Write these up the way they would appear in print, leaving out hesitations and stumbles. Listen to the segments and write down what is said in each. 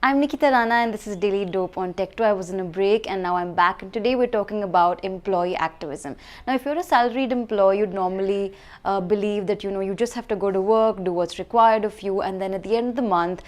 I'm Nikita Rana and this is Daily Dope on Tech2. I was in a break and now I'm back, and today we're talking about employee activism. Now, if you're a salaried employee, you'd normally believe that you just have to go to work, do what's required of you, and then at the end of the month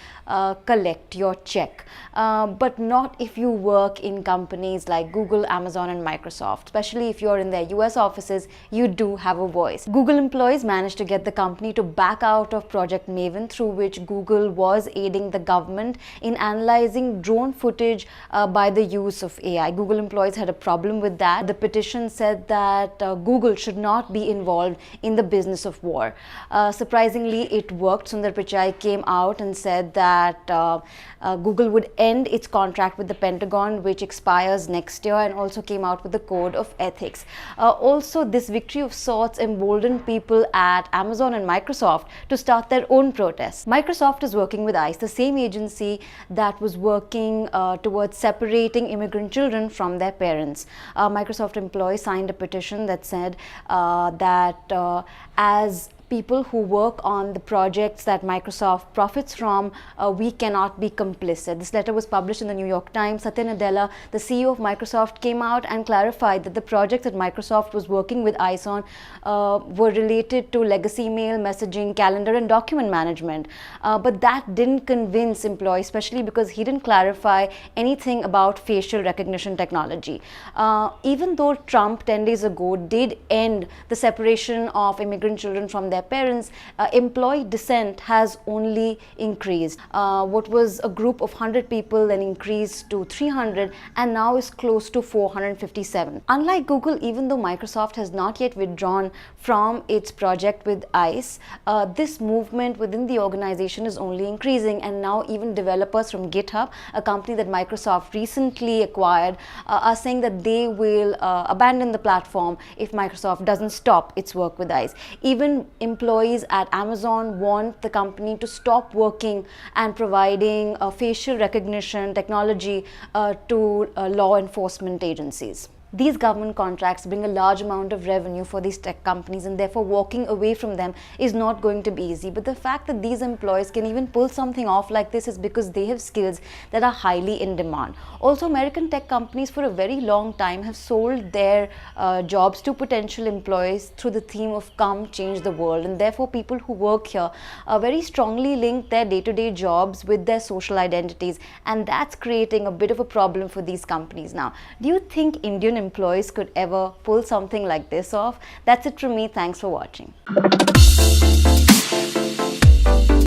collect your check. But not if you work in companies like Google, Amazon and Microsoft. Especially if you're in their US offices, you do have a voice. Google employees managed to get the company to back out of Project Maven, through which Google was aiding the government in analyzing drone footage by the use of AI. Google employees had a problem with that. The petition said that Google should not be involved in the business of war. Surprisingly, it worked. Sundar Pichai came out and said that Google would end its contract with the Pentagon, which expires next year, and also came out with a code of ethics. Also, this victory of sorts emboldened people at Amazon and Microsoft to start their own protests. Microsoft is working with ICE, the same agency that was working towards separating immigrant children from their parents. Microsoft employees signed a petition that said that as people who work on the projects that Microsoft profits from, we cannot be complicit. This letter was published in the New York Times. Satya Nadella, the CEO of Microsoft, came out and clarified that the projects that Microsoft was working with ICE on were related to legacy mail, messaging, calendar and document management. But that didn't convince employees, especially because he didn't clarify anything about facial recognition technology. Even though Trump 10 days ago did end the separation of immigrant children from their parents, employee dissent has only increased. What was a group of 100 people then increased to 300 and now is close to 457. Unlike Google, even though Microsoft has not yet withdrawn from its project with ICE, this movement within the organization is only increasing, and now even developers from GitHub, a company that Microsoft recently acquired, are saying that they will abandon the platform if Microsoft doesn't stop its work with ICE. Even employees at Amazon want the company to stop working and providing facial recognition technology to law enforcement agencies. These government contracts bring a large amount of revenue for these tech companies, and therefore walking away from them is not going to be easy. But the fact that these employees can even pull something off like this is because they have skills that are highly in demand. Also, American tech companies for a very long time have sold their jobs to potential employees through the theme of "come change the world," and therefore people who work here very strongly link their day-to-day jobs with their social identities, and that's creating a bit of a problem for these companies now. Do you think Indian employees could ever pull something like this off? That's it from me. Thanks for watching.